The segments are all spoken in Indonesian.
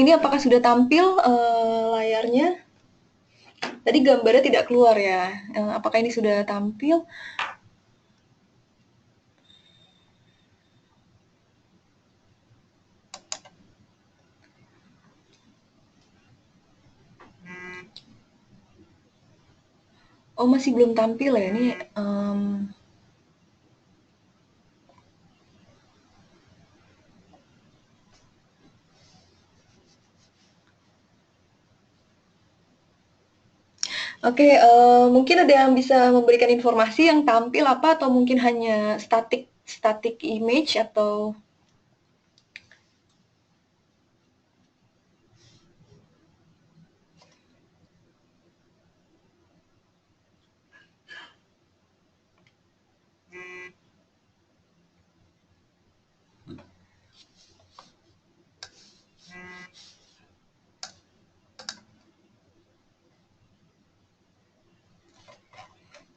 Ini apakah sudah tampil layarnya? Tadi gambarnya tidak keluar ya. Apakah ini sudah tampil? Oh, masih belum tampil ya. Ini oke, mungkin ada yang bisa memberikan informasi yang tampil apa atau mungkin hanya static static image atau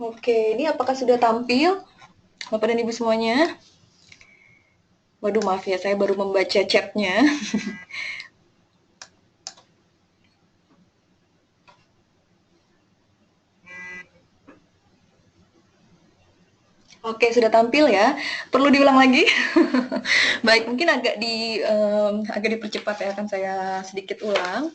oke, ini apakah sudah tampil Bapak dan Ibu semuanya? Waduh, maaf ya, saya baru membaca chatnya. Oke, sudah tampil ya. Perlu diulang lagi? Baik, mungkin agak dipercepat ya, akan saya sedikit ulang.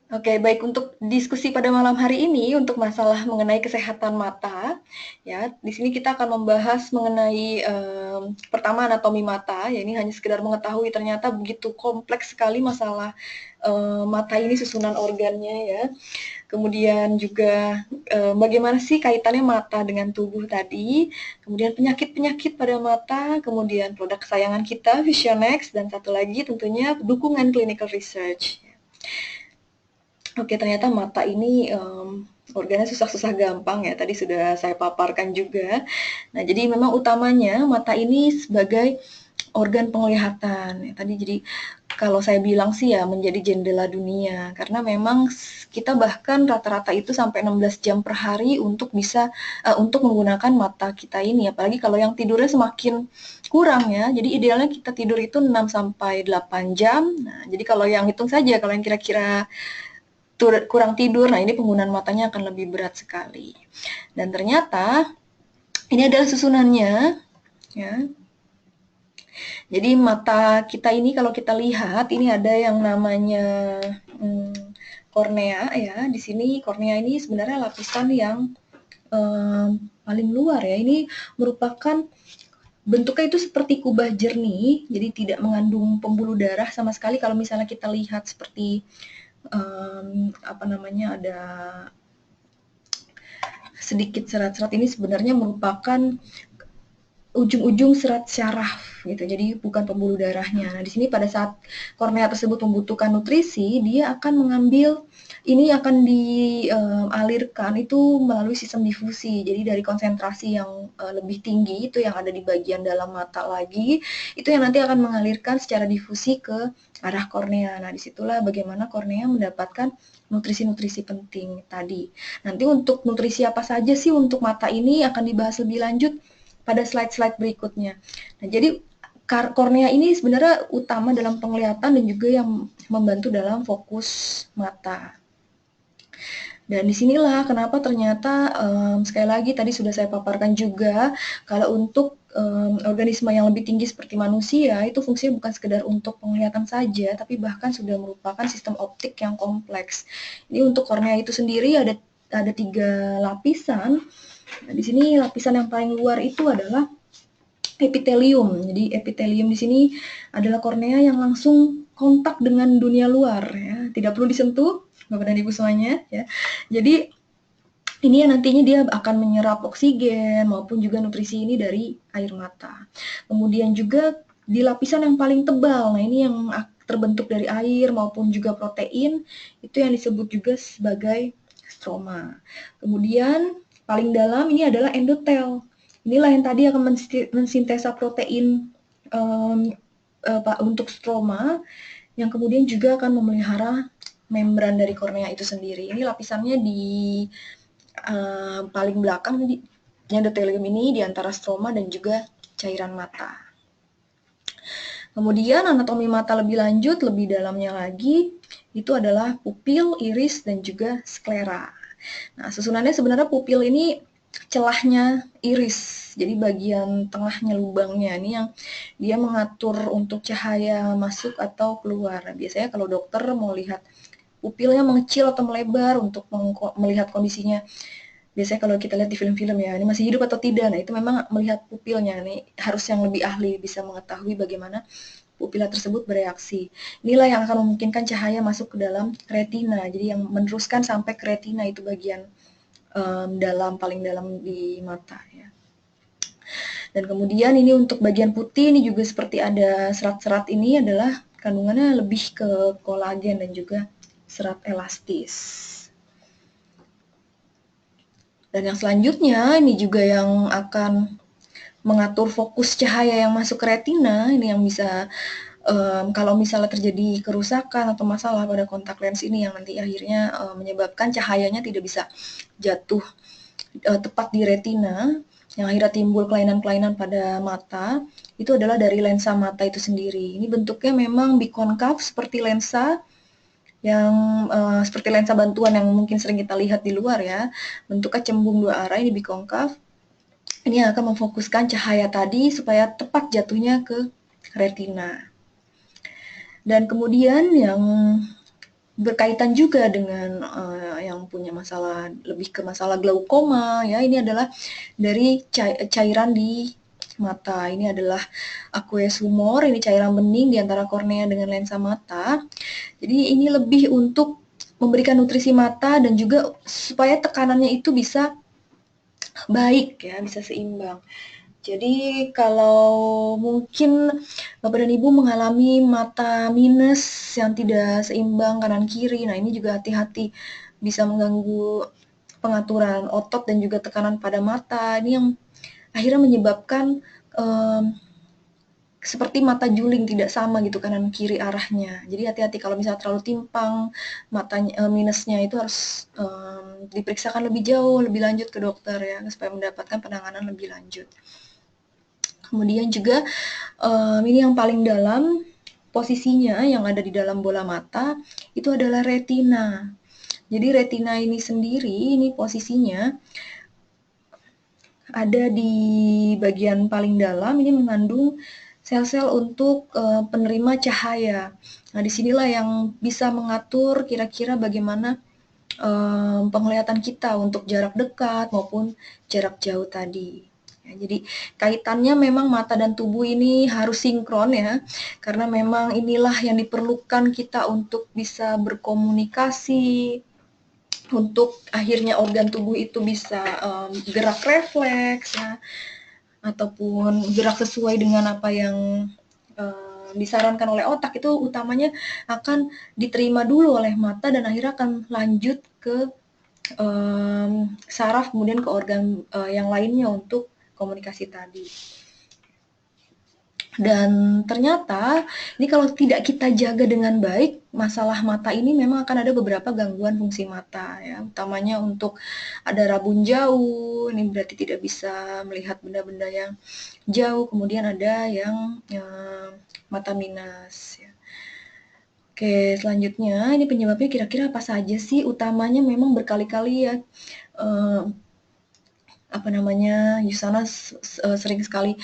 Oke, baik untuk diskusi pada malam hari ini untuk masalah mengenai kesehatan mata, ya. Di sini kita akan membahas mengenai pertama anatomi mata, ya ini hanya sekedar mengetahui ternyata begitu kompleks sekali masalah mata ini susunan organnya ya. Kemudian juga bagaimana sih kaitannya mata dengan tubuh tadi, kemudian penyakit-penyakit pada mata, kemudian produk kesayangan kita Visionex dan satu lagi tentunya dukungan clinical research. Oke, ternyata mata ini organnya susah-susah gampang ya. Tadi sudah saya paparkan juga. Nah, jadi memang utamanya mata ini sebagai organ penglihatan. Ya, tadi jadi kalau saya bilang sih ya menjadi jendela dunia karena memang kita bahkan rata-rata itu sampai 16 jam per hari untuk bisa untuk menggunakan mata kita ini. Apalagi kalau yang tidurnya semakin kurang ya. Jadi idealnya kita tidur itu 6 sampai 8 jam. Nah, jadi kalau yang hitung saja kalau yang kira-kira kurang tidur, nah ini penggunaan matanya akan lebih berat sekali. Dan ternyata ini adalah susunannya, ya. Jadi mata kita ini kalau kita lihat ini ada yang namanya kornea ya. Di sini kornea ini sebenarnya lapisan yang paling luar ya. Ini merupakan bentuknya itu seperti kubah jernih, jadi tidak mengandung pembuluh darah sama sekali. Kalau misalnya kita lihat seperti apa namanya ada sedikit serat-serat ini sebenarnya merupakan ujung-ujung serat syaraf gitu. Jadi bukan pembuluh darahnya. Nah, di sini pada saat kornea tersebut membutuhkan nutrisi, dia akan mengambil ini akan dialirkan itu melalui sistem difusi. Jadi dari konsentrasi yang lebih tinggi itu yang ada di bagian dalam mata lagi, itu yang nanti akan mengalirkan secara difusi ke arah kornea. Nah, disitulah bagaimana kornea mendapatkan nutrisi-nutrisi penting tadi. Nanti untuk nutrisi apa saja sih untuk mata ini akan dibahas lebih lanjut pada slide-slide berikutnya. Nah, jadi kornea ini sebenarnya utama dalam penglihatan dan juga yang membantu dalam fokus mata. Dan disinilah kenapa ternyata sekali lagi tadi sudah saya paparkan juga kalau untuk organisme yang lebih tinggi seperti manusia itu fungsinya bukan sekedar untuk penglihatan saja, tapi bahkan sudah merupakan sistem optik yang kompleks. Ini untuk kornea itu sendiri ada 3 lapisan. Nah, di sini lapisan yang paling luar itu adalah epitelium. Jadi epitelium di sini adalah kornea yang langsung kontak dengan dunia luar ya, tidak perlu disentuh Bapak dan Ibu semuanya ya. Jadi ini yang nantinya dia akan menyerap oksigen maupun juga nutrisi ini dari air mata. Kemudian juga di lapisan yang paling tebal, nah ini yang terbentuk dari air maupun juga protein, itu yang disebut juga sebagai stroma. Kemudian paling dalam ini adalah endotel. Inilah yang tadi akan mensintesa protein untuk stroma, yang kemudian juga akan memelihara membran dari kornea itu sendiri. Ini lapisannya di paling belakang di endotelium ini di antara stroma dan juga cairan mata. Kemudian anatomi mata lebih lanjut, lebih dalamnya lagi, itu adalah pupil, iris, dan juga sklera. Nah, susunannya sebenarnya pupil ini celahnya iris, jadi bagian tengahnya lubangnya ini yang dia mengatur untuk cahaya masuk atau keluar. Nah, biasanya kalau dokter mau lihat pupilnya mengecil atau melebar untuk melihat kondisinya. Biasanya kalau kita lihat di film-film ya, ini masih hidup atau tidak. Nah, itu memang melihat pupilnya. Ini harus yang lebih ahli bisa mengetahui bagaimana pupila tersebut bereaksi. Inilah yang akan memungkinkan cahaya masuk ke dalam retina. Jadi yang meneruskan sampai ke retina itu bagian paling dalam di mata ya. Dan kemudian ini untuk bagian putih ini juga seperti ada serat-serat ini adalah kandungannya lebih ke kolagen dan juga serat elastis. Dan yang selanjutnya ini juga yang akan mengatur fokus cahaya yang masuk ke retina, ini yang bisa kalau misalnya terjadi kerusakan atau masalah pada kontak lens ini yang nanti akhirnya menyebabkan cahayanya tidak bisa jatuh tepat di retina, yang akhirnya timbul kelainan-kelainan pada mata, itu adalah dari lensa mata itu sendiri. Ini bentuknya memang bikonkav seperti lensa yang seperti lensa bantuan yang mungkin sering kita lihat di luar ya, bentuknya cembung dua arah, ini bikonkav. Ini akan memfokuskan cahaya tadi supaya tepat jatuhnya ke retina. Dan kemudian yang berkaitan juga dengan yang punya masalah lebih ke masalah glaukoma ya, ini adalah dari cairan di mata. Ini adalah aqueous humor, ini cairan bening di antara kornea dengan lensa mata. Jadi ini lebih untuk memberikan nutrisi mata dan juga supaya tekanannya itu bisa baik ya, bisa seimbang. Jadi kalau mungkin Bapak dan Ibu mengalami mata minus yang tidak seimbang kanan kiri, nah ini juga hati-hati bisa mengganggu pengaturan otot dan juga tekanan pada mata. Ini yang akhirnya menyebabkan seperti mata juling tidak sama gitu kanan kiri arahnya. Jadi hati-hati kalau misalnya terlalu timpang matanya minusnya itu harus diperiksakan lebih jauh, lebih lanjut ke dokter ya supaya mendapatkan penanganan lebih lanjut. Kemudian juga ini yang paling dalam posisinya yang ada di dalam bola mata itu adalah retina. Jadi retina ini sendiri ini posisinya ada di bagian paling dalam, ini mengandung sel-sel untuk penerima cahaya. Nah, disinilah yang bisa mengatur kira-kira bagaimana penglihatan kita untuk jarak dekat maupun jarak jauh tadi. Ya, jadi kaitannya memang mata dan tubuh ini harus sinkron ya, karena memang inilah yang diperlukan kita untuk bisa berkomunikasi, untuk akhirnya organ tubuh itu bisa gerak refleks ya, ataupun gerak sesuai dengan apa yang disarankan oleh otak, itu utamanya akan diterima dulu oleh mata dan akhirnya akan lanjut ke saraf kemudian ke organ yang lainnya untuk komunikasi tadi. Dan ternyata ini kalau tidak kita jaga dengan baik, masalah mata ini memang akan ada beberapa gangguan fungsi mata ya, utamanya untuk ada rabun jauh, ini berarti tidak bisa melihat benda-benda yang jauh, kemudian ada yang mata minus ya. Oke, selanjutnya ini penyebabnya kira-kira apa saja sih? Utamanya memang berkali-kali ya Yusana sering sekali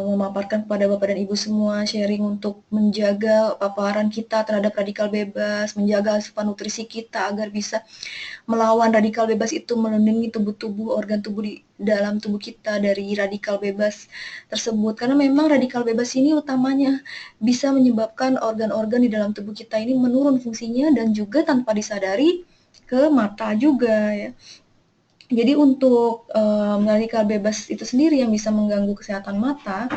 memaparkan kepada Bapak dan Ibu semua, sharing untuk menjaga paparan kita terhadap radikal bebas, menjaga asupan nutrisi kita agar bisa melawan radikal bebas itu, melindungi tubuh-tubuh, organ tubuh di dalam tubuh kita dari radikal bebas tersebut. Karena memang radikal bebas ini utamanya bisa menyebabkan organ-organ di dalam tubuh kita ini menurun fungsinya dan juga tanpa disadari ke mata juga ya. Jadi untuk radikal bebas itu sendiri yang bisa mengganggu kesehatan mata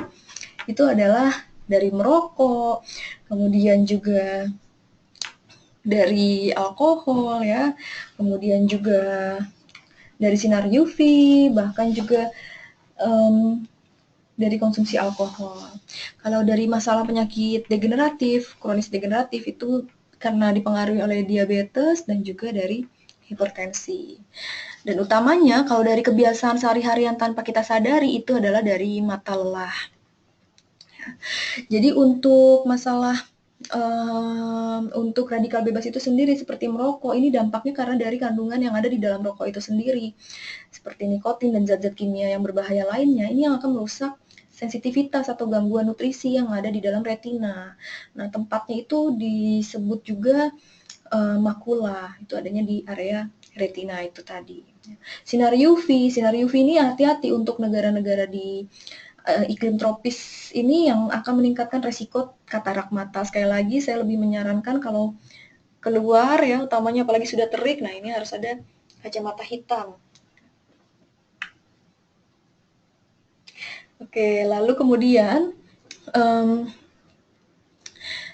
itu adalah dari merokok, kemudian juga dari alkohol ya, kemudian juga dari sinar UV, bahkan juga dari konsumsi alkohol. Kalau dari masalah penyakit degeneratif, kronis degeneratif itu karena dipengaruhi oleh diabetes dan juga dari hipertensi. Dan utamanya kalau dari kebiasaan sehari-hari yang tanpa kita sadari itu adalah dari mata lelah. Jadi untuk masalah untuk radikal bebas itu sendiri seperti merokok, ini dampaknya karena dari kandungan yang ada di dalam rokok itu sendiri, seperti nikotin dan zat-zat kimia yang berbahaya lainnya, ini yang akan merusak sensitivitas atau gangguan nutrisi yang ada di dalam retina. Nah, tempatnya itu disebut juga makula, itu adanya di area retina itu tadi. Sinar UV ini hati-hati untuk negara-negara di iklim tropis ini yang akan meningkatkan resiko katarak mata. Sekali lagi saya lebih menyarankan kalau keluar ya, utamanya apalagi sudah terik, nah ini harus ada kacamata hitam. Oke, lalu kemudian um,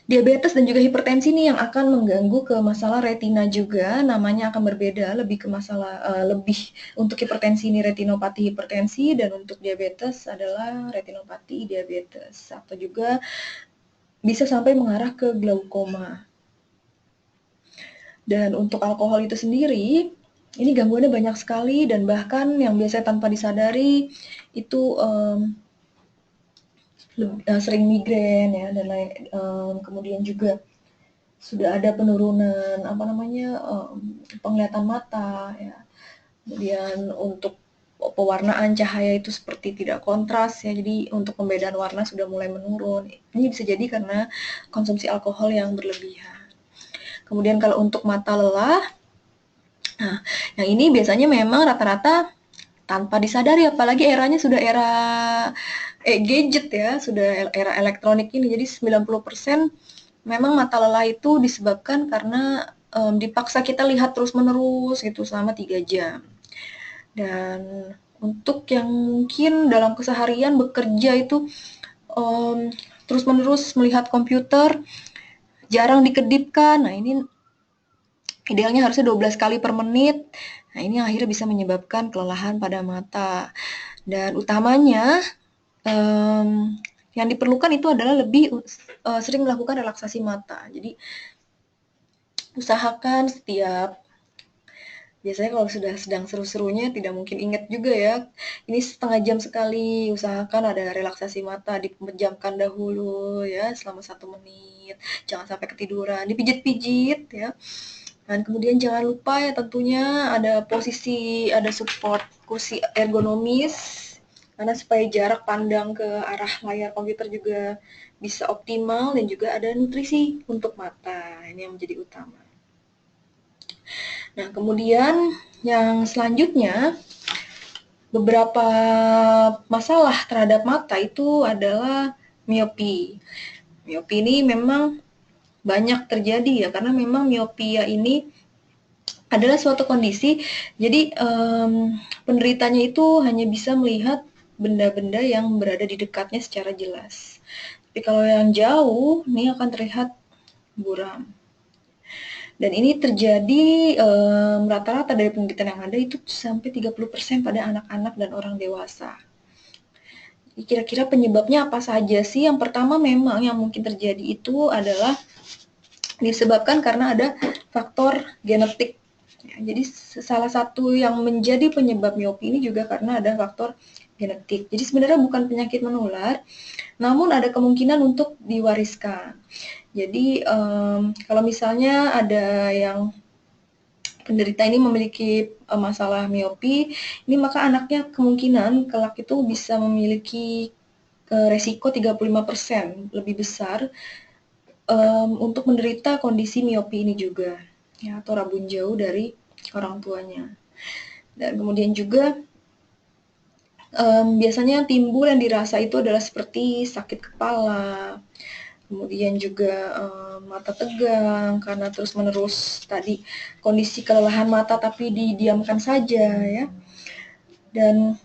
diabetes dan juga hipertensi ini yang akan mengganggu ke masalah retina juga, namanya akan berbeda, lebih ke masalah lebih untuk hipertensi ini retinopati hipertensi dan untuk diabetes adalah retinopati diabetes atau juga bisa sampai mengarah ke glaukoma. Dan untuk alkohol itu sendiri, ini gangguannya banyak sekali dan bahkan yang biasanya tanpa disadari itu sering migrain ya dan lain kemudian juga sudah ada penurunan penglihatan mata ya. Kemudian untuk pewarnaan cahaya itu seperti tidak kontras ya. Jadi untuk pembedaan warna sudah mulai menurun. Ini bisa jadi karena konsumsi alkohol yang berlebihan. Kemudian kalau untuk mata lelah, nah yang ini biasanya memang rata-rata tanpa disadari, apalagi eranya sudah era gadget ya, sudah era elektronik ini. Jadi 90% memang mata lelah itu disebabkan karena dipaksa kita lihat terus-menerus gitu selama 3 jam. Dan untuk yang mungkin dalam keseharian bekerja itu terus-menerus melihat komputer, jarang dikedipkan. Nah, ini idealnya harusnya 12 kali per menit. Nah, ini akhirnya bisa menyebabkan kelelahan pada mata. Dan utamanya yang diperlukan itu adalah lebih sering melakukan relaksasi mata. Jadi usahakan biasanya kalau sudah sedang seru-serunya tidak mungkin ingat juga ya. Ini setengah jam sekali, usahakan ada relaksasi mata, dipejamkan dahulu ya selama 1 menit. Jangan sampai ketiduran, dipijit-pijit ya. Dan kemudian jangan lupa ya tentunya ada ada support kursi ergonomis karena supaya jarak pandang ke arah layar komputer juga bisa optimal dan juga ada nutrisi untuk mata. Ini yang menjadi utama. Nah, kemudian yang selanjutnya beberapa masalah terhadap mata itu adalah miopi. Miopi ini memang banyak terjadi ya karena memang miopia ini adalah suatu kondisi jadi penderitanya itu hanya bisa melihat benda-benda yang berada di dekatnya secara jelas. Tapi kalau yang jauh ini akan terlihat buram. Dan ini terjadi rata-rata dari penelitian yang ada itu sampai 30% pada anak-anak dan orang dewasa. Kira-kira penyebabnya apa saja sih? Yang pertama memang yang mungkin terjadi itu adalah disebabkan karena ada faktor genetik. Ya, jadi salah satu yang menjadi penyebab miopi ini juga karena ada faktor genetik. Jadi sebenarnya bukan penyakit menular, namun ada kemungkinan untuk diwariskan. Jadi kalau misalnya ada yang penderita ini memiliki masalah miopi, ini maka anaknya kemungkinan kelak itu bisa memiliki resiko 35% lebih besar untuk menderita kondisi miopi ini juga, ya, atau rabun jauh dari orang tuanya. Dan kemudian juga biasanya timbul yang dirasa itu adalah seperti sakit kepala, kemudian juga mata tegang karena terus-menerus tadi kondisi kelelahan mata tapi didiamkan saja ya. Dan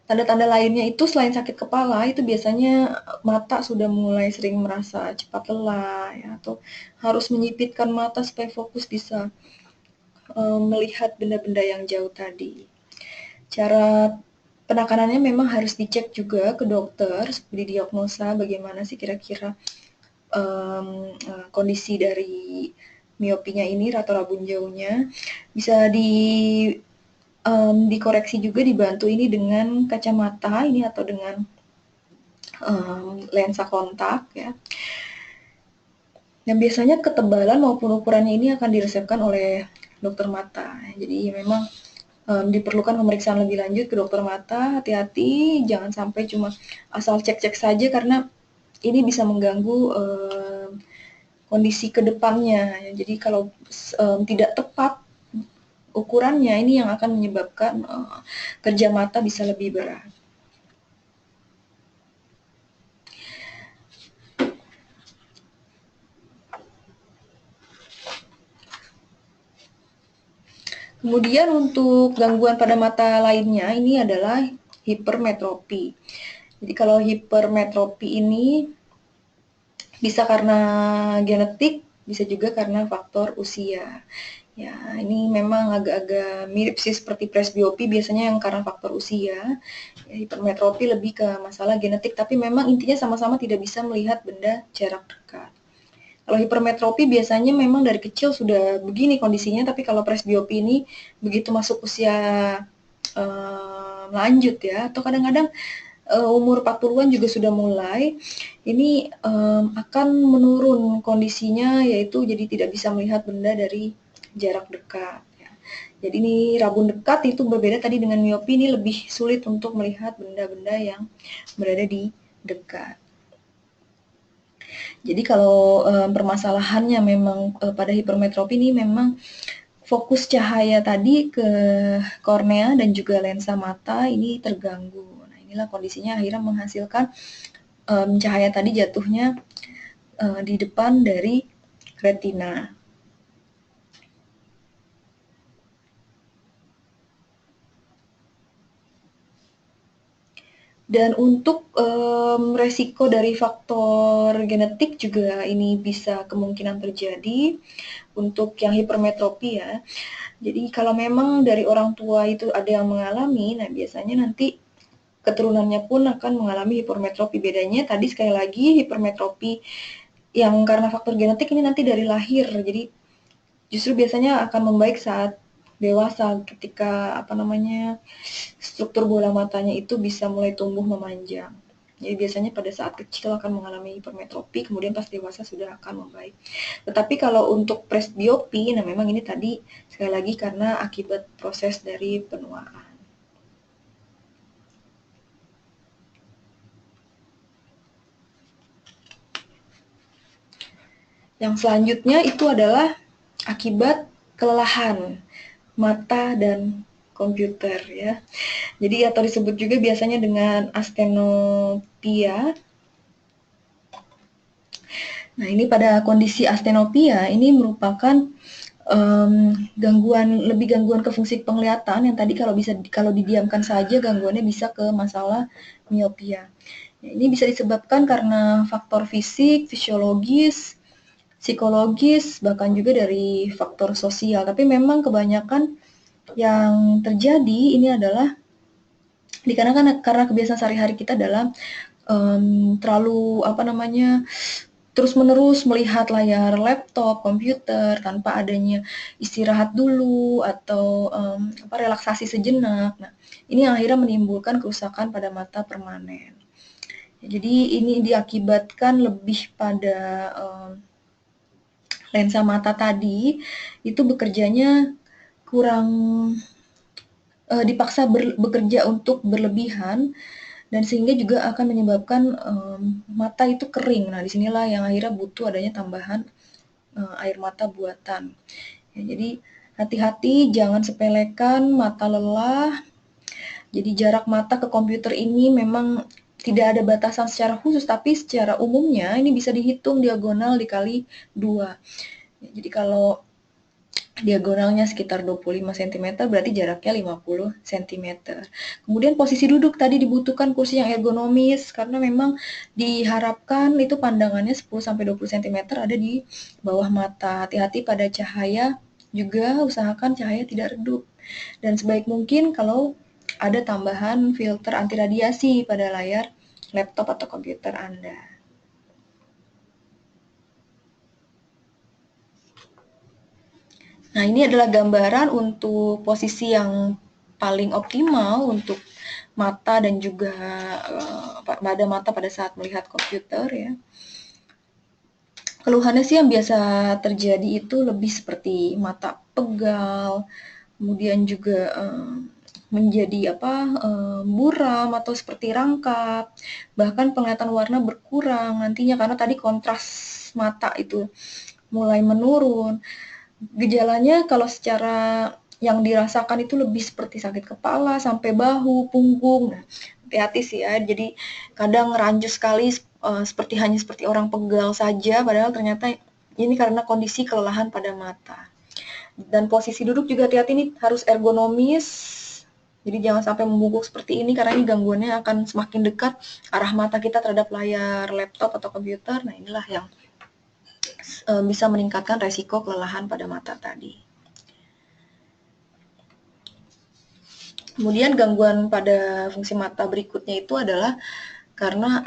tanda-tanda lainnya itu selain sakit kepala itu biasanya mata sudah mulai sering merasa cepat lelah ya, atau harus menyipitkan mata supaya fokus bisa melihat benda-benda yang jauh tadi. Cara penekanannya memang harus dicek juga ke dokter, didiagnosa bagaimana sih kira-kira kondisi dari miopinya ini atau rabun jauhnya. Bisa dikoreksi juga dibantu ini dengan kacamata ini atau dengan lensa kontak ya. Dan biasanya ketebalan maupun ukurannya ini akan diresepkan oleh dokter mata. Jadi memang diperlukan pemeriksaan lebih lanjut ke dokter mata. Hati-hati, jangan sampai cuma asal cek-cek saja karena ini bisa mengganggu kondisi kedepannya. Jadi kalau tidak tepat ukurannya, ini yang akan menyebabkan kerja mata bisa lebih berat. Kemudian untuk gangguan pada mata lainnya ini adalah hipermetropi. Jadi kalau hipermetropi ini bisa karena genetik, bisa juga karena faktor usia. Ya, ini memang agak-agak mirip sih seperti presbiopi, biasanya yang karena faktor usia. Ya, hipermetropi lebih ke masalah genetik, tapi memang intinya sama-sama tidak bisa melihat benda jarak dekat. Kalau hipermetropi biasanya memang dari kecil sudah begini kondisinya, tapi kalau presbiopi ini begitu masuk usia lanjut ya, atau kadang-kadang umur 40-an juga sudah mulai, ini akan menurun kondisinya, yaitu jadi tidak bisa melihat benda dari jarak dekat. Ya. Jadi ini rabun dekat itu berbeda tadi dengan miopi, ini lebih sulit untuk melihat benda-benda yang berada di dekat. Jadi kalau permasalahannya memang pada hipermetropi ini memang fokus cahaya tadi ke kornea dan juga lensa mata ini terganggu. Nah, inilah kondisinya akhirnya menghasilkan cahaya tadi jatuhnya di depan dari retina. Dan untuk resiko dari faktor genetik juga ini bisa kemungkinan terjadi untuk yang hipermetropi ya. Jadi kalau memang dari orang tua itu ada yang mengalami, nah biasanya nanti keturunannya pun akan mengalami hipermetropi. Bedanya tadi sekali lagi hipermetropi yang karena faktor genetik ini nanti dari lahir. Jadi justru biasanya akan membaik saat dewasa ketika struktur bola matanya itu bisa mulai tumbuh memanjang. Jadi biasanya pada saat kecil akan mengalami hipermetropi, kemudian pas dewasa sudah akan membaik. Tetapi kalau untuk presbiopi, nah memang ini tadi sekali lagi karena akibat proses dari penuaan. Yang selanjutnya itu adalah akibat kelelahan mata dan komputer ya. Jadi atau disebut juga biasanya dengan astenopia. Nah, ini pada kondisi astenopia ini merupakan gangguan ke fungsi penglihatan yang tadi kalau didiamkan saja gangguannya bisa ke masalah miopia. Ya, ini bisa disebabkan karena faktor fisik, fisiologis, psikologis, bahkan juga dari faktor sosial. Tapi memang kebanyakan yang terjadi ini adalah dikarenakan karena kebiasaan sehari-hari kita dalam terlalu terus-menerus melihat layar laptop, komputer tanpa adanya istirahat dulu atau relaksasi sejenak. Nah, ini yang akhirnya menimbulkan kerusakan pada mata permanen. Jadi ini diakibatkan lebih pada lensa mata tadi itu bekerjanya kurang dipaksa bekerja untuk berlebihan dan sehingga juga akan menyebabkan mata itu kering. Nah, disinilah yang akhirnya butuh adanya tambahan air mata buatan. Ya, jadi hati-hati, jangan sepelekan mata lelah. Jadi jarak mata ke komputer ini memang tidak ada batasan secara khusus, tapi secara umumnya ini bisa dihitung diagonal dikali 2. Ya, jadi kalau diagonalnya sekitar 25 cm, berarti jaraknya 50 cm. Kemudian posisi duduk tadi dibutuhkan kursi yang ergonomis, karena memang diharapkan itu pandangannya 10-20 cm ada di bawah mata. Hati-hati pada cahaya, juga usahakan cahaya tidak redup. Dan sebaik mungkin kalau ada tambahan filter anti radiasi pada layar laptop atau komputer Anda. Nah, ini adalah gambaran untuk posisi yang paling optimal untuk mata dan juga pada mata pada saat melihat komputer ya. Keluhannya sih yang biasa terjadi itu lebih seperti mata pegal, kemudian juga menjadi buram atau seperti rangkap, bahkan penglihatan warna berkurang nantinya karena tadi kontras mata itu mulai menurun. Gejalanya kalau secara yang dirasakan itu lebih seperti sakit kepala sampai bahu, punggung. Nah, hati-hati sih ya. Jadi kadang rancu sekali seperti orang pegal saja padahal ternyata ini karena kondisi kelelahan pada mata. Dan posisi duduk juga hati-hati nih harus ergonomis. Jadi jangan sampai membungkuk seperti ini karena ini gangguannya akan semakin dekat arah mata kita terhadap layar laptop atau komputer. Nah, inilah yang bisa meningkatkan resiko kelelahan pada mata tadi. Kemudian gangguan pada fungsi mata berikutnya itu adalah karena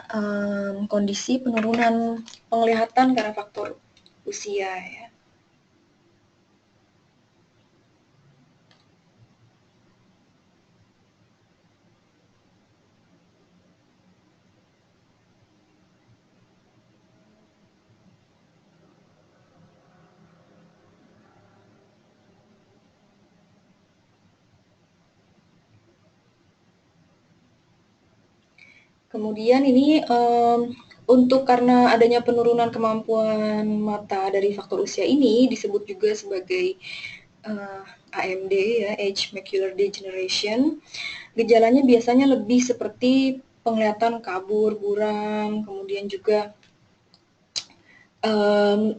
kondisi penurunan penglihatan karena faktor usia ya. Kemudian ini untuk karena adanya penurunan kemampuan mata dari faktor usia ini disebut juga sebagai AMD ya, Age Macular Degeneration. Gejalanya biasanya lebih seperti penglihatan kabur, buram, kemudian juga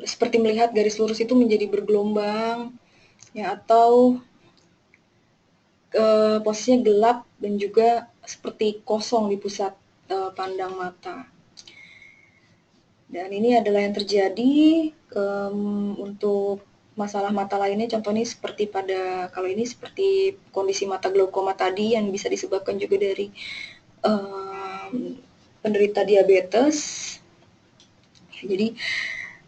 seperti melihat garis lurus itu menjadi bergelombang, ya atau posisinya gelap dan juga seperti kosong di pusat pandang mata. Dan ini adalah yang terjadi untuk masalah mata lainnya, contohnya seperti kalau ini seperti kondisi mata glaukoma tadi yang bisa disebabkan juga dari penderita diabetes. Jadi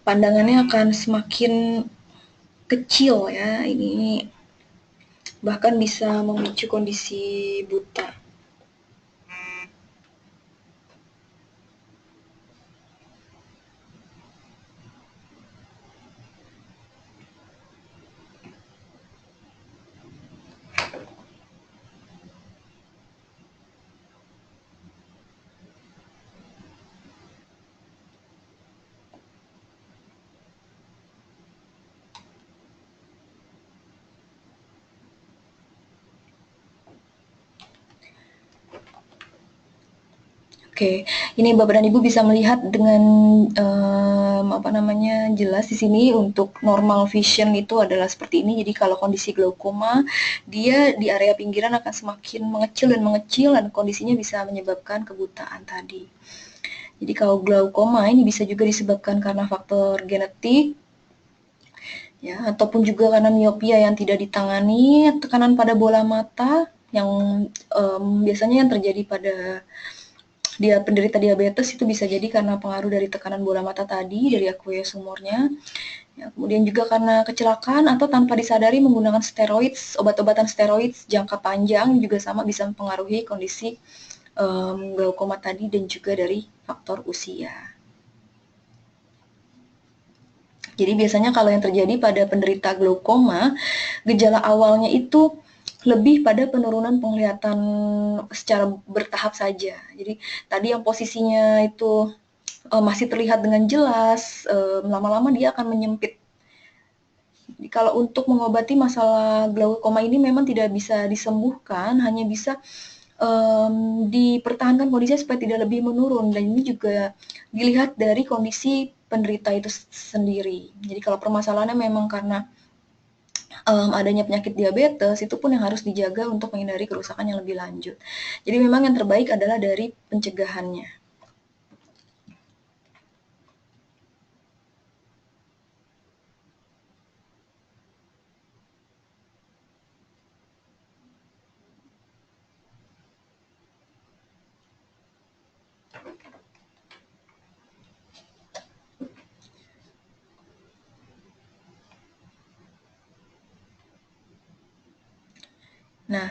pandangannya akan semakin kecil ya, ini bahkan bisa memicu kondisi buta. Oke, ini Bapak dan Ibu bisa melihat dengan jelas di sini untuk normal vision itu adalah seperti ini. Jadi kalau kondisi glaukoma, dia di area pinggiran akan semakin mengecil dan kondisinya bisa menyebabkan kebutaan tadi. Jadi kalau glaukoma ini bisa juga disebabkan karena faktor genetik, ya, ataupun juga karena miopia yang tidak ditangani, tekanan pada bola mata yang biasanya yang terjadi pada penderita diabetes itu bisa jadi karena pengaruh dari tekanan bola mata tadi, dari aqueous humornya. Ya, kemudian juga karena kecelakaan atau tanpa disadari menggunakan steroid, obat-obatan steroid jangka panjang juga sama bisa mempengaruhi kondisi glaukoma tadi dan juga dari faktor usia. Jadi biasanya kalau yang terjadi pada penderita glaukoma, gejala awalnya itu lebih pada penurunan penglihatan secara bertahap saja. Jadi tadi yang posisinya itu masih terlihat dengan jelas, lama-lama dia akan menyempit. Jadi kalau untuk mengobati masalah glaukoma ini memang tidak bisa disembuhkan, hanya bisa dipertahankan kondisinya supaya tidak lebih menurun, dan ini juga dilihat dari kondisi penderita itu sendiri. Jadi kalau permasalahannya memang karena adanya penyakit diabetes, itu pun yang harus dijaga untuk menghindari kerusakan yang lebih lanjut. Jadi memang yang terbaik adalah dari pencegahannya. Nah,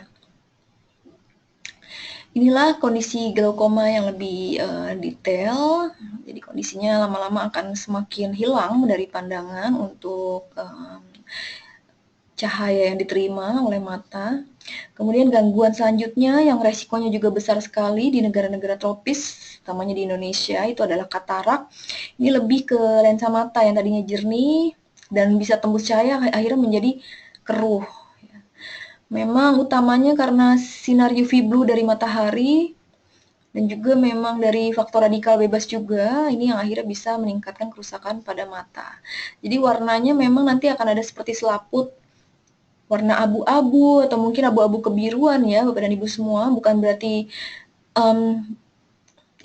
ini inilah kondisi glaukoma yang lebih detail. Jadi kondisinya lama-lama akan semakin hilang dari pandangan untuk cahaya yang diterima oleh mata. Kemudian gangguan selanjutnya yang resikonya juga besar sekali di negara-negara tropis, utamanya di Indonesia, itu adalah katarak. Ini lebih ke lensa mata yang tadinya jernih dan bisa tembus cahaya akhirnya menjadi keruh. Memang utamanya karena sinar UV blue dari matahari dan juga memang dari faktor radikal bebas juga, ini yang akhirnya bisa meningkatkan kerusakan pada mata. Jadi warnanya memang nanti akan ada seperti selaput warna abu-abu atau mungkin abu-abu kebiruan ya Bapak dan Ibu semua, bukan berarti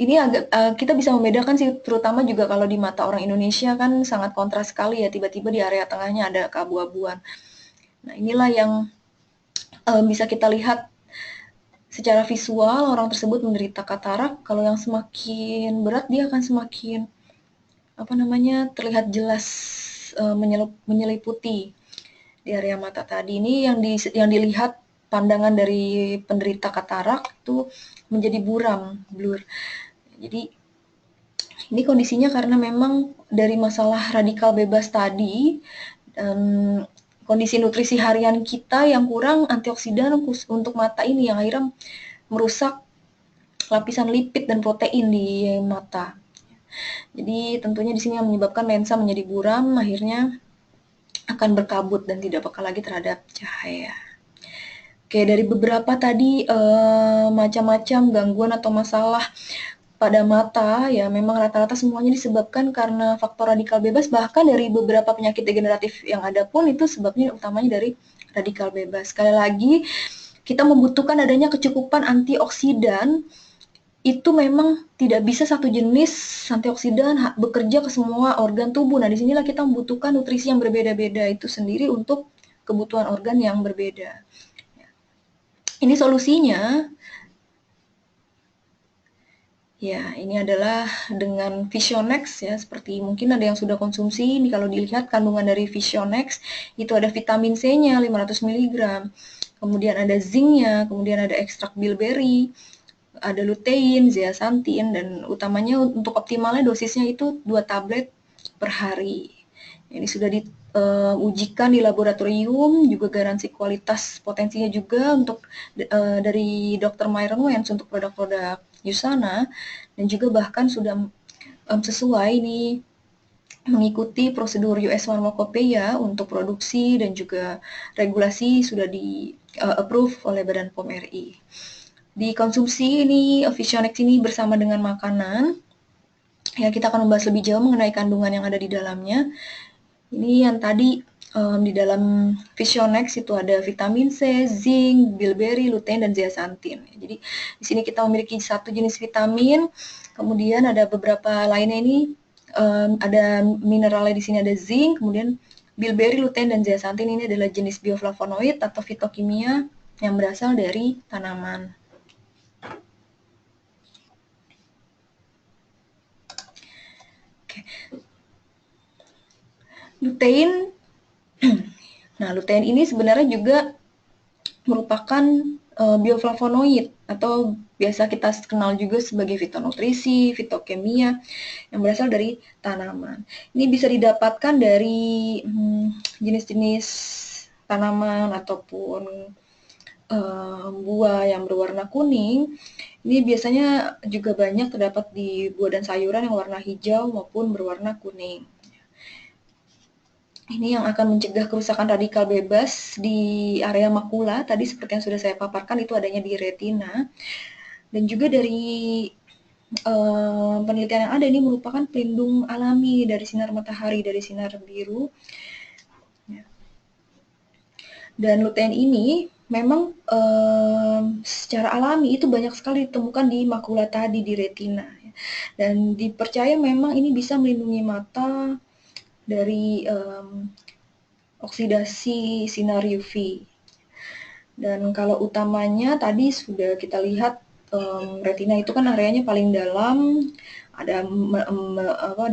ini agak kita bisa membedakan sih, terutama juga kalau di mata orang Indonesia kan sangat kontras sekali ya, tiba-tiba di area tengahnya ada keabu-abuan. Nah inilah yang bisa kita lihat secara visual orang tersebut menderita katarak. Kalau yang semakin berat dia akan semakin terlihat jelas menyeliputi di area mata tadi. Ini yang dilihat pandangan dari penderita katarak itu menjadi buram, blur. Jadi ini kondisinya karena memang dari masalah radikal bebas tadi dan kondisi nutrisi harian kita yang kurang antioksidan untuk mata ini yang akhirnya merusak lapisan lipid dan protein di mata. Jadi tentunya di sini yang menyebabkan lensa menjadi buram, akhirnya akan berkabut dan tidak peka lagi terhadap cahaya. Oke, dari beberapa tadi macam-macam gangguan atau masalah pada mata, ya memang rata-rata semuanya disebabkan karena faktor radikal bebas, bahkan dari beberapa penyakit degeneratif yang ada pun itu sebabnya utamanya dari radikal bebas. Sekali lagi, kita membutuhkan adanya kecukupan antioksidan, itu memang tidak bisa satu jenis antioksidan bekerja ke semua organ tubuh. Nah, disinilah kita membutuhkan nutrisi yang berbeda-beda itu sendiri untuk kebutuhan organ yang berbeda. Ini solusinya. Ya, ini adalah dengan Visionex ya, seperti mungkin ada yang sudah konsumsi. Ini kalau dilihat kandungan dari Visionex itu ada vitamin C-nya 500 mg. Kemudian ada zinc-nya, kemudian ada ekstrak bilberry, ada lutein, zeaxanthin, dan utamanya untuk optimalnya dosisnya itu 2 tablet per hari. Ini sudah diujikan di laboratorium, juga garansi kualitas potensinya juga untuk dari Dr. Myron Wentz untuk produk-produk Usana, dan juga bahkan sudah sesuai ini mengikuti prosedur US Pharmacopeia untuk produksi dan juga regulasi sudah di approve oleh Badan POM RI. Dikonsumsi ini Visionex ini bersama dengan makanan. Ya, kita akan membahas lebih jauh mengenai kandungan yang ada di dalamnya. Ini yang tadi di dalam Visionex itu ada vitamin C, zinc, bilberry, lutein, dan zeaxanthin. Jadi di sini kita memiliki satu jenis vitamin, kemudian ada beberapa lainnya ini ada mineralnya di sini ada zinc, kemudian bilberry, lutein, dan zeaxanthin ini adalah jenis bioflavonoid atau fitokimia yang berasal dari tanaman. Oke. Lutein, nah lutein ini sebenarnya juga merupakan bioflavonoid atau biasa kita kenal juga sebagai fitonutrisi, fitokimia yang berasal dari tanaman. Ini bisa didapatkan dari jenis-jenis tanaman ataupun buah yang berwarna kuning. Ini biasanya juga banyak terdapat di buah dan sayuran yang warna hijau maupun berwarna kuning. Ini yang akan mencegah kerusakan radikal bebas di area makula. Tadi seperti yang sudah saya paparkan itu adanya di retina. Dan juga dari penelitian yang ada ini merupakan pelindung alami dari sinar matahari, dari sinar biru. Dan lutein ini memang secara alami itu banyak sekali ditemukan di makula tadi, di retina. Dan dipercaya memang ini bisa melindungi mata dari oksidasi sinar UV. Dan kalau utamanya tadi sudah kita lihat retina itu kan areanya paling dalam, ada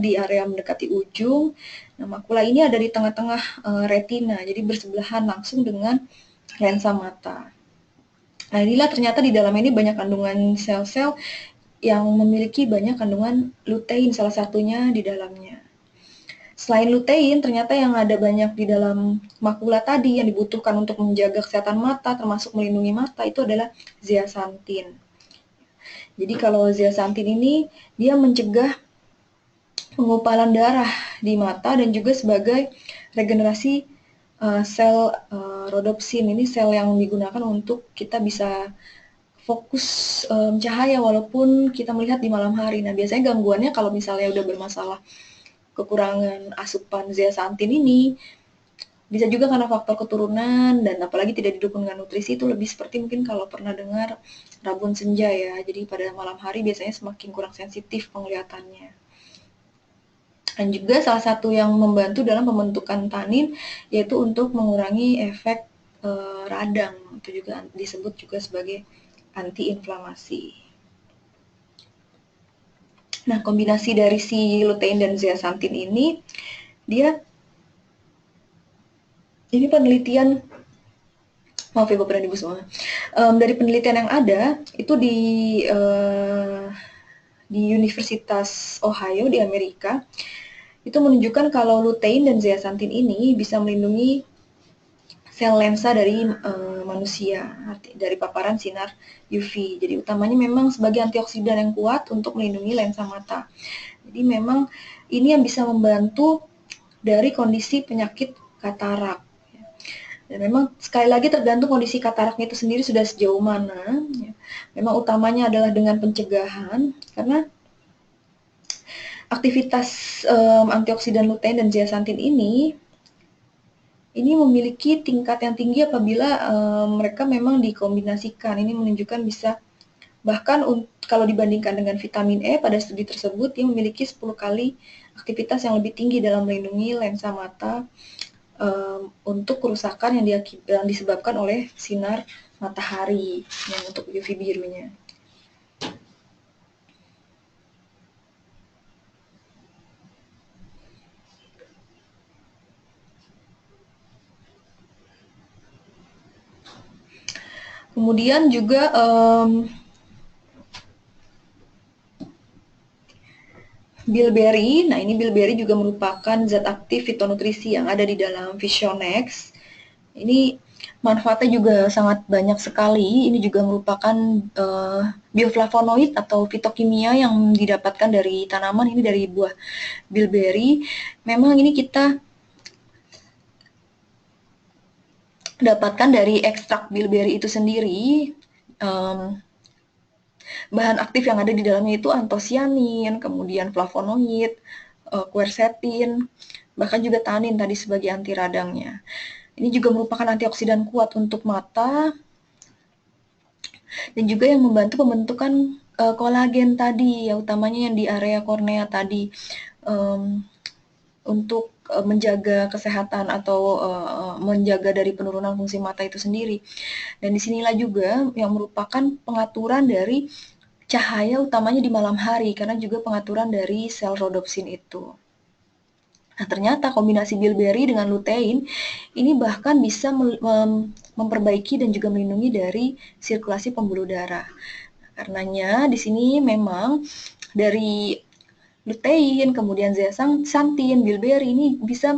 di area mendekati ujung. Nah, makula ini ada di tengah-tengah retina, jadi bersebelahan langsung dengan lensa mata. Nah, inilah ternyata di dalam ini banyak kandungan sel-sel yang memiliki banyak kandungan lutein, salah satunya di dalamnya. Selain lutein, ternyata yang ada banyak di dalam makula tadi yang dibutuhkan untuk menjaga kesehatan mata, termasuk melindungi mata, itu adalah zeaxanthin. Jadi kalau zeaxanthin ini, dia mencegah pengumpalan darah di mata dan juga sebagai regenerasi sel rhodopsin. Ini sel yang digunakan untuk kita bisa fokus cahaya walaupun kita melihat di malam hari. Nah, biasanya gangguannya kalau misalnya udah bermasalah kekurangan asupan zeaxanthin ini, bisa juga karena faktor keturunan dan apalagi tidak didukung dengan nutrisi, itu lebih seperti mungkin kalau pernah dengar rabun senja ya. Jadi pada malam hari biasanya semakin kurang sensitif penglihatannya. Dan juga salah satu yang membantu dalam pembentukan tanin yaitu untuk mengurangi efek radang, itu juga disebut juga sebagai antiinflamasi. Nah, kombinasi dari si lutein dan zeaxanthin ini, ini penelitian, maaf ya Bapak dan Ibu semua, dari penelitian yang ada, itu di Universitas Ohio di Amerika, itu menunjukkan kalau lutein dan zeaxanthin ini bisa melindungi sel lensa dari manusia, dari paparan sinar UV. Jadi utamanya memang sebagai antioksidan yang kuat untuk melindungi lensa mata. Jadi memang ini yang bisa membantu dari kondisi penyakit katarak. Dan memang sekali lagi tergantung kondisi kataraknya itu sendiri sudah sejauh mana. Memang utamanya adalah dengan pencegahan, karena aktivitas antioksidan lutein dan zeaxanthin ini memiliki tingkat yang tinggi apabila mereka memang dikombinasikan. Ini menunjukkan bisa bahkan kalau dibandingkan dengan vitamin E pada studi tersebut, dia memiliki 10 kali aktivitas yang lebih tinggi dalam melindungi lensa mata untuk kerusakan yang disebabkan oleh sinar matahari yang untuk UV birunya. Kemudian juga bilberry. Nah, ini bilberry juga merupakan zat aktif fitonutrisi yang ada di dalam Visionex. Ini manfaatnya juga sangat banyak sekali. Ini juga merupakan bioflavonoid atau fitokimia yang didapatkan dari tanaman, ini dari buah bilberry. Memang ini kita dapatkan dari ekstrak bilberry itu sendiri. Bahan aktif yang ada di dalamnya itu antosianin, kemudian flavonoid, quercetin, bahkan juga tanin tadi sebagai anti radangnya. Ini juga merupakan antioksidan kuat untuk mata dan juga yang membantu pembentukan kolagen tadi, ya utamanya yang di area kornea tadi, untuk menjaga kesehatan atau menjaga dari penurunan fungsi mata itu sendiri. Dan disinilah juga yang merupakan pengaturan dari cahaya utamanya di malam hari, karena juga pengaturan dari sel rhodopsin itu. Nah, ternyata kombinasi bilberry dengan lutein ini bahkan bisa memperbaiki dan juga melindungi dari sirkulasi pembuluh darah. Karenanya di sini memang dari lutein, kemudian zeaxanthin, bilberry ini bisa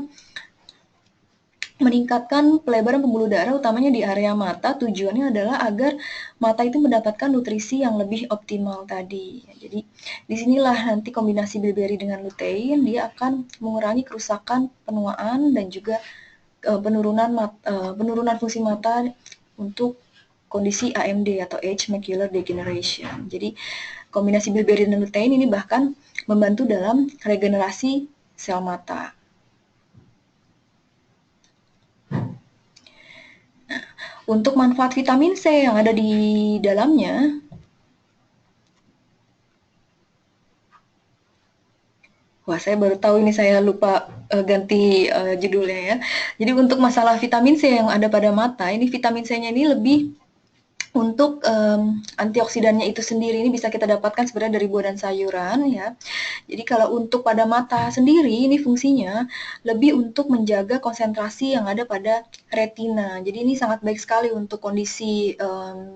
meningkatkan pelebaran pembuluh darah utamanya di area mata. Tujuannya adalah agar mata itu mendapatkan nutrisi yang lebih optimal tadi. Jadi disinilah nanti kombinasi bilberry dengan lutein dia akan mengurangi kerusakan penuaan dan juga penurunan fungsi mata untuk kondisi AMD atau age macular degeneration. Jadi kombinasi bilberry dan lutein ini bahkan membantu dalam regenerasi sel mata. Untuk manfaat vitamin C yang ada di dalamnya, wah saya baru tahu ini, saya lupa ganti judulnya ya. Jadi untuk masalah vitamin C yang ada pada mata, ini vitamin C-nya ini lebih untuk antioksidannya itu sendiri, ini bisa kita dapatkan sebenarnya dari buah dan sayuran ya. Jadi kalau untuk pada mata sendiri, ini fungsinya lebih untuk menjaga konsentrasi yang ada pada retina. Jadi ini sangat baik sekali untuk kondisi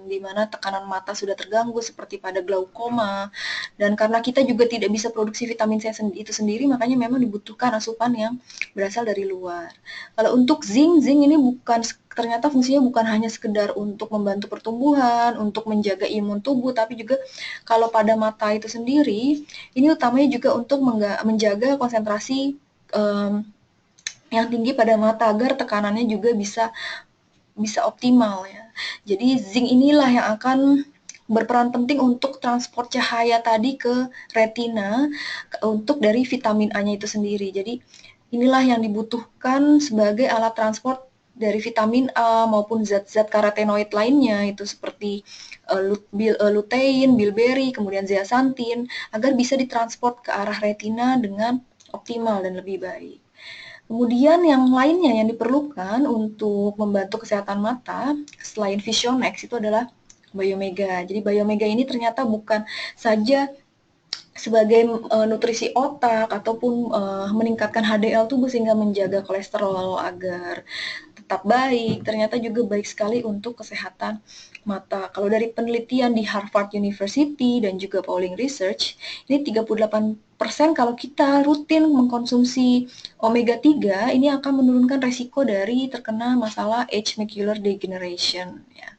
di mana tekanan mata sudah terganggu seperti pada glaukoma. Dan karena kita juga tidak bisa produksi vitamin C itu sendiri, makanya memang dibutuhkan asupan yang berasal dari luar. Kalau untuk zinc ini ternyata fungsinya bukan hanya sekedar untuk membantu pertumbuhan, untuk menjaga imun tubuh, tapi juga kalau pada mata itu sendiri, ini utamanya juga untuk menjaga konsentrasi yang tinggi pada mata agar tekanannya juga bisa optimal ya. Jadi zinc inilah yang akan berperan penting untuk transport cahaya tadi ke retina untuk dari vitamin A-nya itu sendiri. Jadi inilah yang dibutuhkan sebagai alat transport dari vitamin A maupun zat-zat karotenoid lainnya itu seperti lutein, bilberry, kemudian zeaxanthin agar bisa ditransport ke arah retina dengan optimal dan lebih baik. Kemudian yang lainnya yang diperlukan untuk membantu kesehatan mata selain Visionex itu adalah Biomega. Jadi Biomega ini ternyata bukan saja sebagai nutrisi otak ataupun meningkatkan HDL tubuh sehingga menjaga kolesterol agar tetap baik, ternyata juga baik sekali untuk kesehatan mata. Kalau dari penelitian di Harvard University dan juga Pauling Research, ini 38% kalau kita rutin mengkonsumsi omega 3, ini akan menurunkan resiko dari terkena masalah age macular degeneration ya.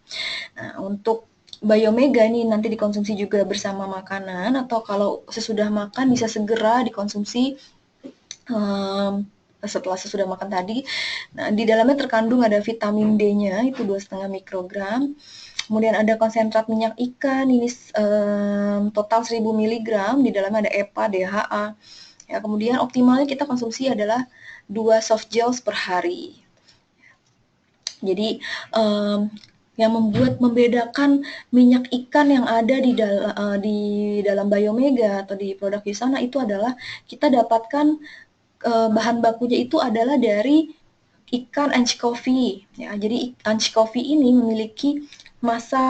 Nah, untuk Biomega ini nanti dikonsumsi juga bersama makanan atau kalau sesudah makan bisa segera dikonsumsi sesudah makan tadi. Nah, di dalamnya terkandung ada vitamin D-nya itu 2,5 mikrogram. Kemudian ada konsentrat minyak ikan ini total 1000 mg, di dalamnya ada EPA, DHA. Ya, kemudian optimalnya kita konsumsi adalah 2 soft gels per hari. Jadi yang membedakan minyak ikan yang ada di dalam Biomega atau di produk Yusana itu adalah kita dapatkan bahan bakunya itu adalah dari ikan anchovy. Ya, jadi anchovy ini memiliki masa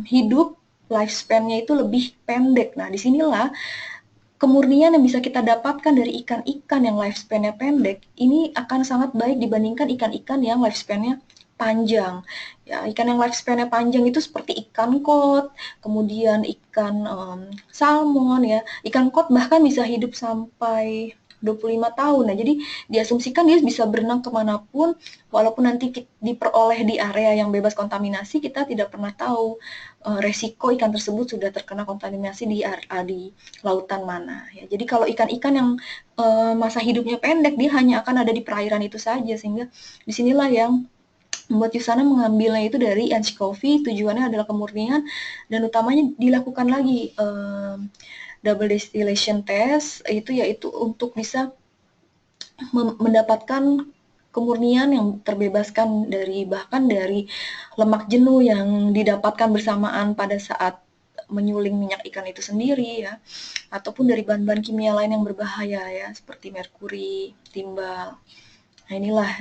hidup lifespan-nya itu lebih pendek. Nah, disinilah kemurnian yang bisa kita dapatkan dari ikan-ikan yang lifespan-nya pendek, ini akan sangat baik dibandingkan ikan-ikan yang lifespan-nya panjang. Ya, ikan yang lifespan-nya panjang itu seperti ikan kod, kemudian ikan salmon ya. Ikan kod bahkan bisa hidup sampai 25 tahun. Nah, jadi diasumsikan dia bisa berenang kemanapun, walaupun nanti diperoleh di area yang bebas kontaminasi, kita tidak pernah tahu resiko ikan tersebut sudah terkena kontaminasi di lautan mana. Ya, jadi kalau ikan-ikan yang masa hidupnya pendek, dia hanya akan ada di perairan itu saja, sehingga disinilah yang membuat Yusana mengambilnya itu dari anchovy, tujuannya adalah kemurnian, dan utamanya dilakukan lagi double distillation test, yaitu untuk bisa mendapatkan kemurnian yang terbebaskan bahkan dari lemak jenuh yang didapatkan bersamaan pada saat menyuling minyak ikan itu sendiri ya, ataupun dari bahan-bahan kimia lain yang berbahaya ya seperti merkuri, timbal. Nah inilah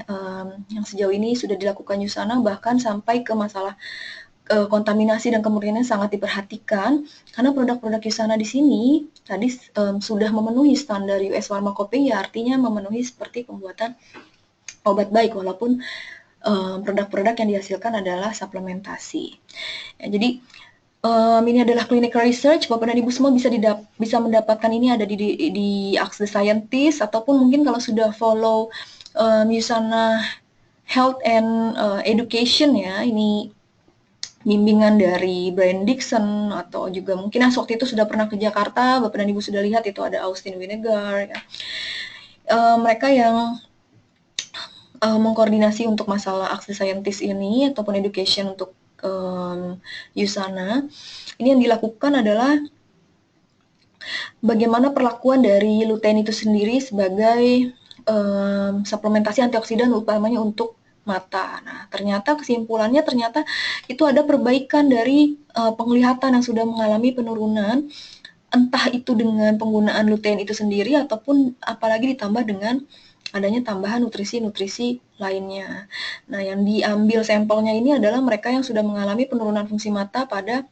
yang sejauh ini sudah dilakukan Yusana bahkan sampai ke masalah kontaminasi dan kemurniannya sangat diperhatikan karena produk-produk Yusana di sini tadi sudah memenuhi standar US Pharmacopeia, artinya memenuhi seperti pembuatan obat baik walaupun produk-produk yang dihasilkan adalah suplementasi. Ya, jadi ini adalah clinical research, Bapak dan Ibu semua bisa mendapatkan ini ada di Ask the Scientist ataupun mungkin kalau sudah follow Yusana Health and Education ya, ini bimbingan dari Brian Dixon atau juga mungkin waktu itu sudah pernah ke Jakarta, Bapak dan Ibu sudah lihat itu ada Austin Winegar ya. Mereka yang mengkoordinasi untuk masalah Ask the Scientist ini ataupun education untuk Yusana. Ini yang dilakukan adalah bagaimana perlakuan dari lutein itu sendiri sebagai suplementasi antioksidan utamanya untuk mata. Nah, ternyata kesimpulannya itu ada perbaikan dari penglihatan yang sudah mengalami penurunan, entah itu dengan penggunaan lutein itu sendiri ataupun apalagi ditambah dengan adanya tambahan nutrisi-nutrisi lainnya. Nah, yang diambil sampelnya ini adalah mereka yang sudah mengalami penurunan fungsi mata pada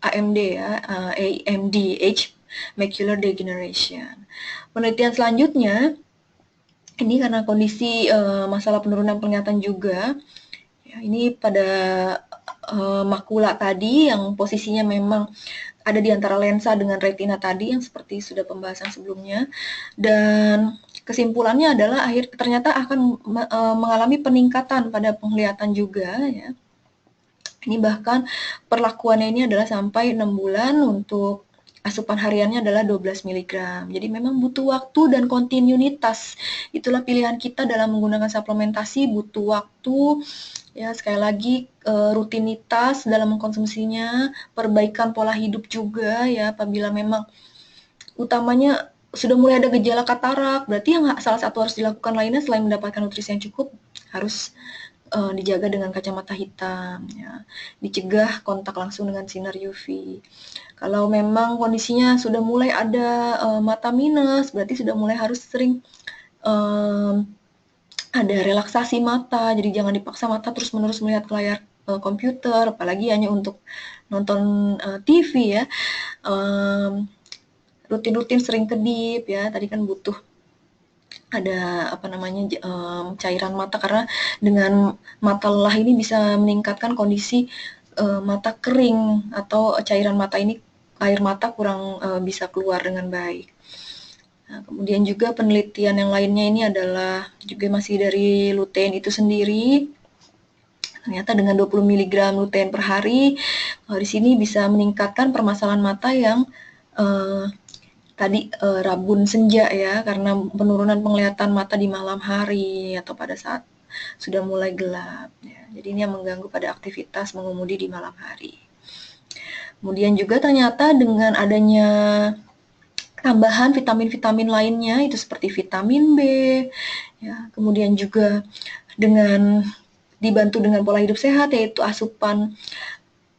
AMD ya, AMD, age macular degeneration. Penelitian selanjutnya, ini karena kondisi masalah penurunan penglihatan juga, ya, ini pada makula tadi yang posisinya memang ada di antara lensa dengan retina tadi yang seperti sudah pembahasan sebelumnya, dan kesimpulannya adalah ternyata akan mengalami peningkatan pada penglihatan juga ya. Ini bahkan perlakuannya ini adalah sampai 6 bulan untuk asupan hariannya adalah 12 mg. Jadi memang butuh waktu dan kontinuitas. Itulah pilihan kita dalam menggunakan suplementasi, butuh waktu. Ya, sekali lagi rutinitas dalam mengkonsumsinya, perbaikan pola hidup juga ya apabila memang utamanya sudah mulai ada gejala katarak, berarti yang salah satu harus dilakukan lainnya selain mendapatkan nutrisi yang cukup harus dijaga dengan kacamata hitam, ya. Dicegah kontak langsung dengan sinar UV. Kalau memang kondisinya sudah mulai ada mata minus, berarti sudah mulai harus sering ada relaksasi mata, jadi jangan dipaksa mata terus-menerus melihat ke layar komputer, apalagi hanya untuk nonton TV ya. Rutin-rutin sering kedip ya, tadi kan butuh ada cairan mata karena dengan mata lelah ini bisa meningkatkan kondisi mata kering atau cairan mata ini air mata kurang bisa keluar dengan baik. Nah, kemudian juga penelitian yang lainnya ini adalah juga masih dari lutein itu sendiri. Ternyata dengan 20 mg lutein per hari di sini bisa meningkatkan permasalahan mata yang tadi rabun senja ya, karena penurunan penglihatan mata di malam hari atau pada saat sudah mulai gelap ya. Jadi ini yang mengganggu pada aktivitas mengemudi di malam hari. Kemudian juga ternyata dengan adanya tambahan vitamin-vitamin lainnya itu seperti vitamin B ya, kemudian juga dengan dibantu dengan pola hidup sehat yaitu asupan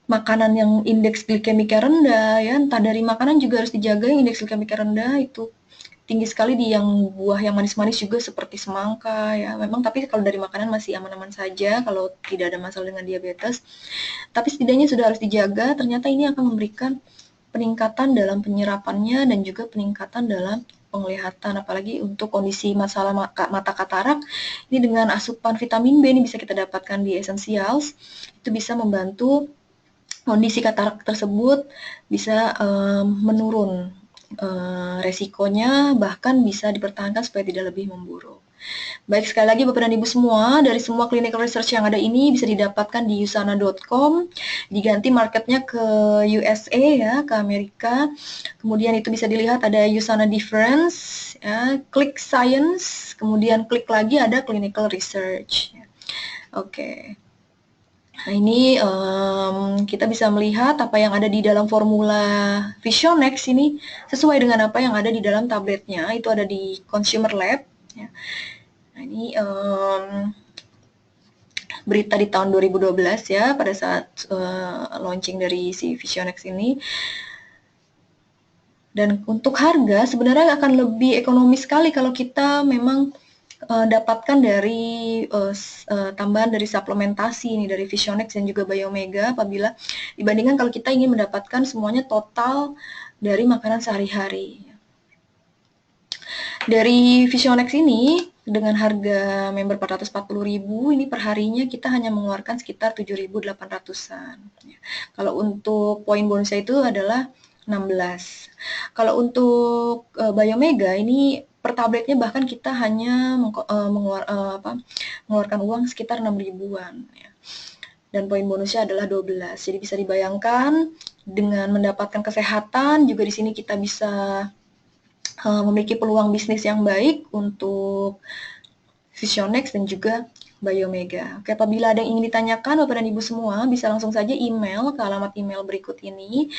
makanan yang indeks glikemiknya rendah ya, entah dari makanan juga harus dijaga yang indeks glikemiknya rendah itu tinggi sekali di yang buah yang manis-manis juga seperti semangka ya. Memang tapi kalau dari makanan masih aman-aman saja kalau tidak ada masalah dengan diabetes. Tapi setidaknya sudah harus dijaga, ternyata ini akan memberikan peningkatan dalam penyerapannya dan juga peningkatan dalam penglihatan, apalagi untuk kondisi masalah mata katarak ini dengan asupan vitamin B ini bisa kita dapatkan di Essentials, itu bisa membantu kondisi katarak tersebut bisa menurun resikonya, bahkan bisa dipertahankan supaya tidak lebih memburuk. Baik, sekali lagi Bapak dan Ibu semua, dari semua clinical research yang ada ini bisa didapatkan di usana.com, diganti marketnya ke USA ya, ke Amerika. Kemudian itu bisa dilihat ada Usana Difference, ya, klik Science, kemudian klik lagi ada clinical research. Oke. Nah, ini kita bisa melihat apa yang ada di dalam formula Visionex ini sesuai dengan apa yang ada di dalam tabletnya. Itu ada di Consumer Lab. Ya. Nah, ini berita di tahun 2012 ya, pada saat launching dari si Visionex ini. Dan untuk harga sebenarnya akan lebih ekonomis sekali kalau kita memang dapatkan dari tambahan dari suplementasi ini dari Visionex dan juga Biomega apabila dibandingkan kalau kita ingin mendapatkan semuanya total dari makanan sehari-hari. Dari Visionex ini dengan harga member 440.000 ini per harinya kita hanya mengeluarkan sekitar 7.800-an. Kalau untuk poin bonusnya itu adalah 16. Kalau untuk Biomega ini per tabletnya bahkan kita hanya mengeluarkan uang sekitar 6 ribuan ya. Dan poin bonusnya adalah 12. Jadi bisa dibayangkan dengan mendapatkan kesehatan juga di sini kita bisa memiliki peluang bisnis yang baik untuk Visionex dan juga Biomega. Oke, apabila ada yang ingin ditanyakan Bapak dan Ibu semua bisa langsung saja email ke alamat email berikut ini.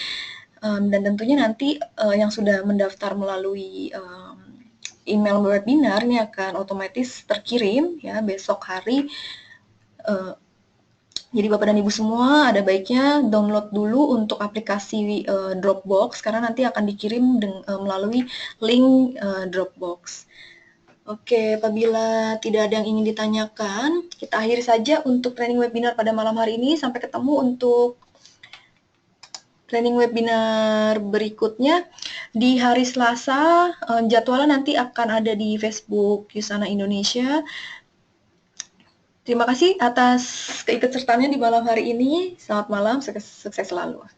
Dan tentunya nanti yang sudah mendaftar melalui email webinar ini akan otomatis terkirim ya besok hari. Jadi Bapak dan Ibu semua ada baiknya download dulu untuk aplikasi Dropbox karena nanti akan dikirim melalui link Dropbox. Oke, apabila tidak ada yang ingin ditanyakan, kita akhiri saja untuk training webinar pada malam hari ini. Sampai ketemu untuk planning webinar berikutnya di hari Selasa. Jadwalnya nanti akan ada di Facebook Yusana Indonesia. Terima kasih atas keikutsertaannya di malam hari ini. Selamat malam, sukses selalu.